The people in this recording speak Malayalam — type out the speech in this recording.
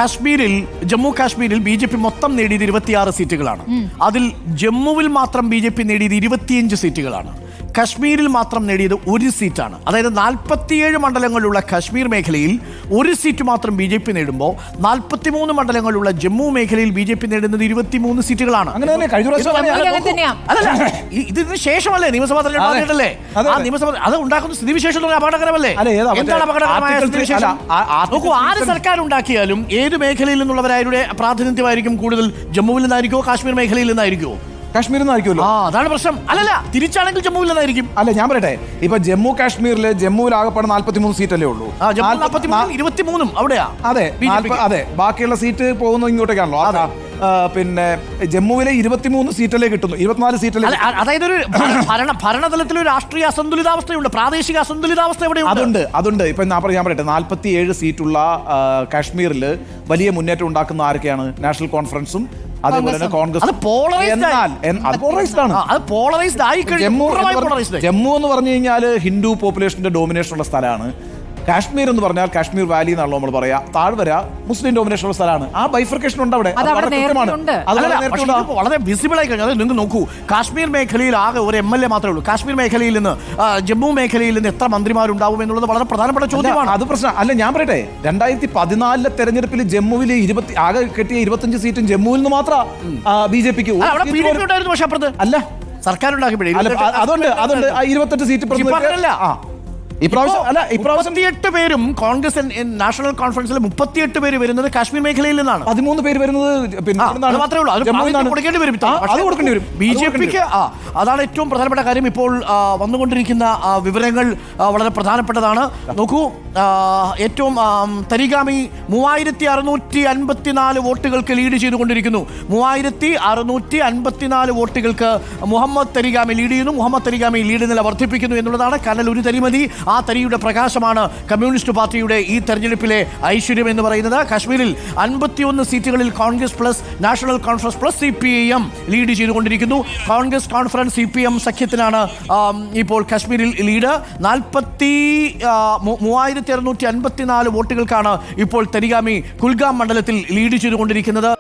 കാശ്മീരിൽ ജമ്മു കാശ്മീരിൽ BJP മൊത്തം നേടിയത് 26 സീറ്റുകളാണ്. അതിൽ ജമ്മുവിൽ മാത്രം BJP നേടിയത് 25 സീറ്റുകളാണ്. കശ്മീരിൽ മാത്രം നേടിയത് 1 സീറ്റാണ്. അതായത് 47 മണ്ഡലങ്ങളുള്ള കശ്മീർ മേഖലയിൽ 1 സീറ്റ് മാത്രം BJP നേടുമ്പോൾ 43 മണ്ഡലങ്ങളുള്ള ജമ്മു മേഖലയിൽ BJP നേടുന്നത് 23 സീറ്റുകളാണ്. ഇതിന് ശേഷമല്ലേ നിയമസഭാ തെരഞ്ഞെടുപ്പല്ലേ? ആ നിയമസഭ അത് ഉണ്ടാക്കുന്ന സ്ഥിതിവിശേഷം അപകടകരമല്ലേ? എന്താണ് അപകടകരമായ സ്ഥിതിവിശേഷം? നോക്കൂ, ആര് സർക്കാർ ഉണ്ടാക്കിയാലും ഏത് മേഖലയിൽ നിന്നുള്ളവരാരുടെ പ്രാതിനിധ്യമായിരിക്കും കൂടുതൽ? ജമ്മുവിൽ നിന്നായിരിക്കുമോ കാശ്മീർ മേഖലയിൽ നിന്നായിരിക്കുമോ? കാശ്മീരിൽ നിന്നായിരിക്കുമല്ലോ. അതാണ് പ്രശ്നം. അല്ലല്ല, തിരിച്ചാണെങ്കിൽ ജമ്മുവിൽ നിന്നായിരിക്കും. അല്ല, ഞാൻ പറയട്ടെ, ഇപ്പൊ ജമ്മു കാശ്മീരിൽ ജമ്മുവിൽ ആകെപ്പാടെ 43 സീറ്റല്ലേ ഉള്ളൂ. 23 അവിടെയാ. അതെ അതെ, ബാക്കിയുള്ള സീറ്റ് പോകുന്നത് ഇങ്ങോട്ടേക്കാണല്ലോ. പിന്നെ ജമ്മുവിലെ 23 സീറ്റല്ലേ കിട്ടുന്നു, 24 സീറ്റല്ലേ. അതായത് ഒരു ഭരണതലത്തിൽ ഒരു രാഷ്ട്രീയ അസന്തുലിതാവസ്ഥയുണ്ട്, പ്രാദേശിക അസന്തുലിതാവസ്ഥ എവിടെയുണ്ട്? അതുണ്ട്. ഇപ്പൊ ഞാൻ പറയട്ടെ, 47 സീറ്റുള്ള കാശ്മീരിൽ വലിയ മുന്നേറ്റം ഉണ്ടാക്കുന്ന ആരൊക്കെയാണ്? നാഷണൽ കോൺഫറൻസും അതേപോലെ തന്നെ കോൺഗ്രസ്. ജമ്മു എന്ന് പറഞ്ഞു കഴിഞ്ഞാൽ ഹിന്ദു പോപ്പുലേഷന്റെ ഡോമിനേഷൻ ഉള്ള സ്ഥലമാണ്. കാശ്മീർ എന്ന് പറഞ്ഞാൽ കാശ്മീർ വാലി എന്നാണല്ലോ നമ്മൾ പറയാ, താഴ്വര മുസ്ലിം ഡോമിനേഷൻ ഉള്ള സ്ഥലമാണ്. ആ ബൈഫർക്കേഷൻ ഉണ്ട് അവിടെ, വളരെ വിസിബിൾ ആയി കഴിഞ്ഞു. അത് നിങ്ങൾ നോക്കൂ, കാശ്മീർ മേഖലയിൽ ആകെ ഒരു MLA മാത്രമേ ഉള്ളൂ. കാശ്മീർ മേഖലയിൽ നിന്ന് ജമ്മു മേഖലയിൽ നിന്ന് എത്ര മന്ത്രിമാരുണ്ടാവും എന്നുള്ളത് വളരെ പ്രധാനപ്പെട്ട ചോദ്യമാണ്. അത് പ്രശ്നം അല്ല. ഞാൻ പറയട്ടെ, 2014 തെരഞ്ഞെടുപ്പിൽ ജമ്മുവിൽ ആകെ കിട്ടിയ 25 സീറ്റും ജമ്മുവിൽ നിന്ന് മാത്രം BJPക്ക്. പക്ഷെ അപ്പുറത്ത് അല്ല, സർക്കാർ ഉണ്ടാക്കിയപ്പോഴേ അതുകൊണ്ട് 28 സീറ്റ് ഇപ്രാവശ്യം 38 പേരും കോൺഗ്രസ് നാഷണൽ കോൺഫറൻസിൽ 38 പേര് വരുന്നത് കാശ്മീർ മേഖലയിൽ നിന്നാണ്. 13 പേര് വരുന്നത് BJPക്ക്. അതാണ് ഏറ്റവും പ്രധാനപ്പെട്ട കാര്യം. ഇപ്പോൾ വന്നുകൊണ്ടിരിക്കുന്ന വിവരങ്ങൾ വളരെ പ്രധാനപ്പെട്ടതാണ്. നോക്കൂ, ഏറ്റവും തരിഗാമി 3654 വോട്ടുകൾക്ക് ലീഡ് ചെയ്തുകൊണ്ടിരിക്കുന്നു. 3654 വോട്ടുകൾക്ക് മുഹമ്മദ് തരിഗാമി ലീഡ് ചെയ്യുന്നു. മുഹമ്മദ് തരിഗാമി ലീഡ് നില വർദ്ധിപ്പിക്കുന്നു എന്നുള്ളതാണ്. കാരണം ഒരു തരിമതി, ആ തരിയുടെ പ്രകാശമാണ് കമ്മ്യൂണിസ്റ്റ് പാർട്ടിയുടെ ഈ തെരഞ്ഞെടുപ്പിലെ ഐശ്വര്യം എന്ന് പറയുന്നത്. കാശ്മീരിൽ 51 സീറ്റുകളിൽ Congress plus national conference plus CPIM lead ചെയ്തുകൊണ്ടിരിക്കുന്നു. കോൺഗ്രസ് കോൺഫറൻസ് CPM സഖ്യത്തിനാണ് ഇപ്പോൾ കാശ്മീരിൽ ലീഡ്. 3654 വോട്ടുകൾക്കാണ് ഇപ്പോൾ തരിഗാമി കുൽഗാം മണ്ഡലത്തിൽ ലീഡ് ചെയ്തുകൊണ്ടിരിക്കുന്നത്.